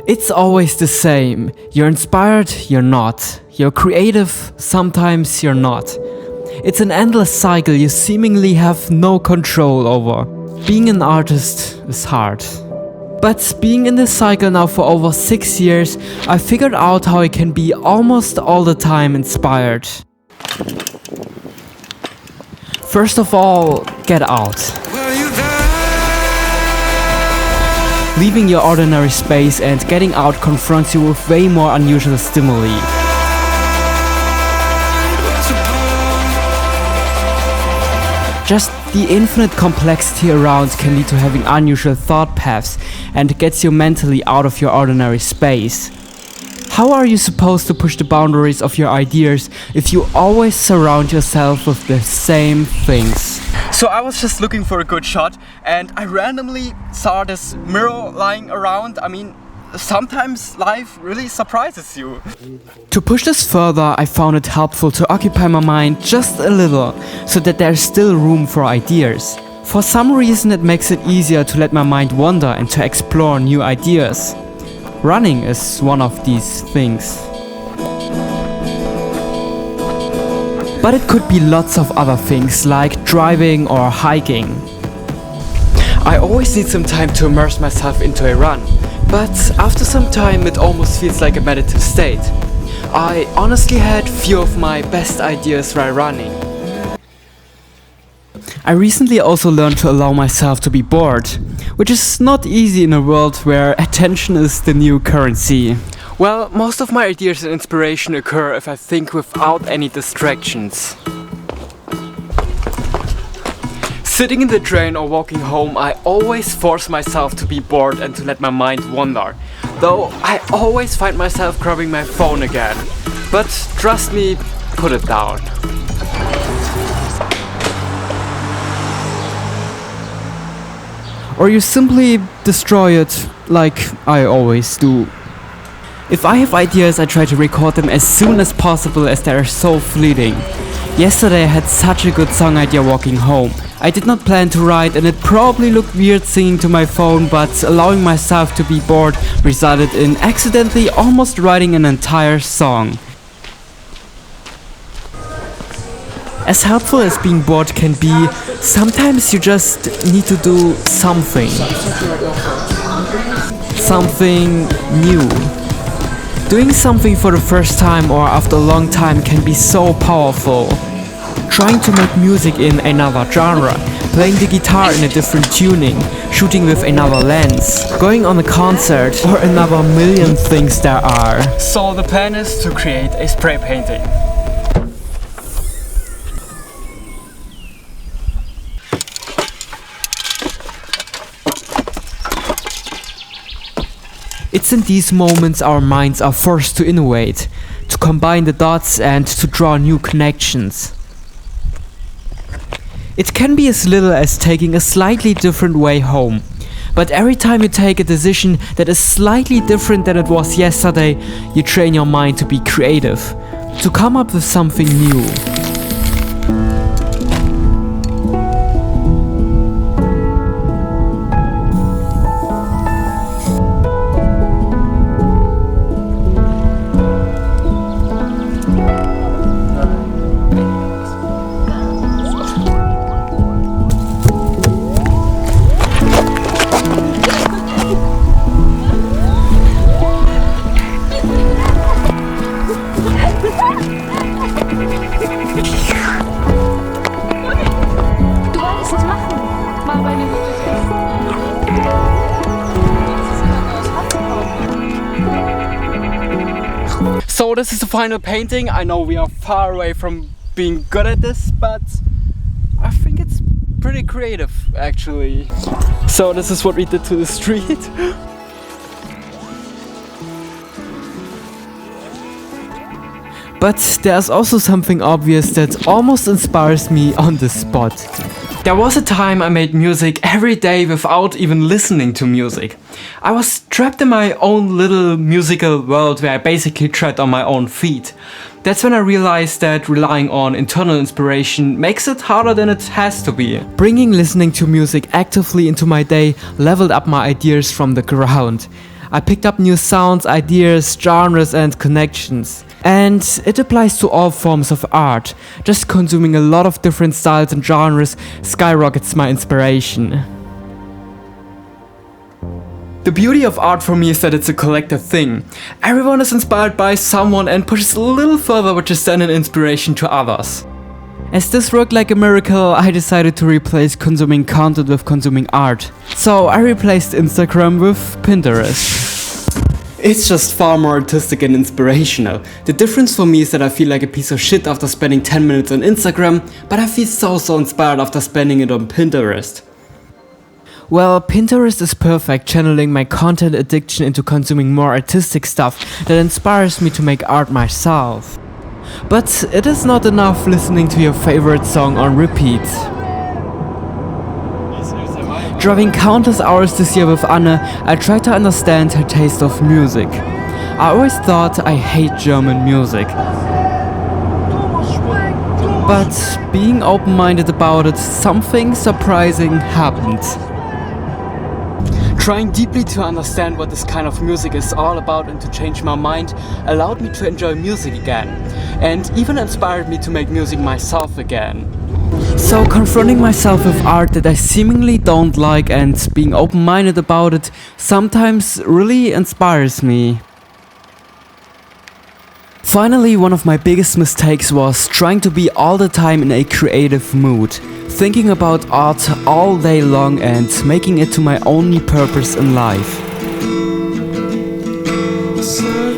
It's always the same. You're inspired, you're not. You're creative, sometimes you're not. It's an endless cycle you seemingly have no control over. Being an artist is hard. But being in this cycle now for over 6 years, I figured out how I can be almost all the time inspired. First of all, get out. Leaving your ordinary space and getting out confronts you with way more unusual stimuli. Just the infinite complexity around can lead to having unusual thought paths and gets you mentally out of your ordinary space. How are you supposed to push the boundaries of your ideas if you always surround yourself with the same things? So I was just looking for a good shot and I randomly saw this mirror lying around. I mean, sometimes life really surprises you. To push this further, I found it helpful to occupy my mind just a little, so that there's still room for ideas. For some reason it makes it easier to let my mind wander and to explore new ideas. Running is one of these things. But it could be lots of other things, like driving or hiking. I always need some time to immerse myself into a run, but after some time it almost feels like a meditative state. I honestly had few of my best ideas while running. I recently also learned to allow myself to be bored, which is not easy in a world where attention is the new currency. Well, most of my ideas and inspiration occur if I think without any distractions. Sitting in the train or walking home, I always force myself to be bored and to let my mind wander. Though I always find myself grabbing my phone again. But trust me, put it down. Or you simply destroy it, like I always do. If I have ideas, I try to record them as soon as possible as they are so fleeting. Yesterday I had such a good song idea walking home. I did not plan to write and it probably looked weird singing to my phone, but allowing myself to be bored resulted in accidentally almost writing an entire song. As helpful as being bored can be, sometimes you just need to do something. Something new. Doing something for the first time or after a long time can be so powerful. Trying to make music in another genre, playing the guitar in a different tuning, shooting with another lens, going on a concert, or another million things there are. So the plan is to create a spray painting. It's in these moments our minds are forced to innovate, to combine the dots and to draw new connections. It can be as little as taking a slightly different way home. But every time you take a decision that is slightly different than it was yesterday, you train your mind to be creative, to come up with something new. So this is the final painting. I know we are far away from being good at this, but I think it's pretty creative actually. So this is what we did to the street. But there's also something obvious that almost inspires me on the spot. There was a time I made music every day without even listening to music. I was trapped in my own little musical world where I basically tread on my own feet. That's when I realized that relying on internal inspiration makes it harder than it has to be. Bringing listening to music actively into my day leveled up my ideas from the ground. I picked up new sounds, ideas, genres and connections. And it applies to all forms of art. Just consuming a lot of different styles and genres skyrockets my inspiration. The beauty of art for me is that it's a collective thing. Everyone is inspired by someone and pushes a little further, which is then an inspiration to others. As this worked like a miracle, I decided to replace consuming content with consuming art. So I replaced Instagram with Pinterest. It's just far more artistic and inspirational. The difference for me is that I feel like a piece of shit after spending 10 minutes on Instagram, but I feel so inspired after spending it on Pinterest. Well, Pinterest is perfect, channeling my content addiction into consuming more artistic stuff that inspires me to make art myself. But it is not enough listening to your favorite song on repeat. Driving countless hours this year with Ahhh, I tried to understand her taste of music. I always thought I hate German music. But being open-minded about it, something surprising happened. Trying deeply to understand what this kind of music is all about and to change my mind allowed me to enjoy music again, and even inspired me to make music myself again. So confronting myself with art that I seemingly don't like and being open-minded about it sometimes really inspires me. Finally, one of my biggest mistakes was trying to be all the time in a creative mood, thinking about art all day long and making it to my only purpose in life.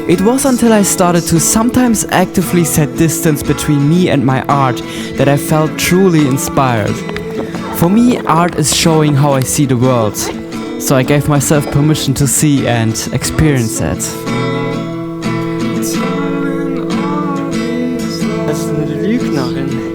It was until I started to sometimes actively set distance between me and my art that I felt truly inspired. For me, art is showing how I see the world, so I gave myself permission to see and experience it. Das ist eine Lügnerin.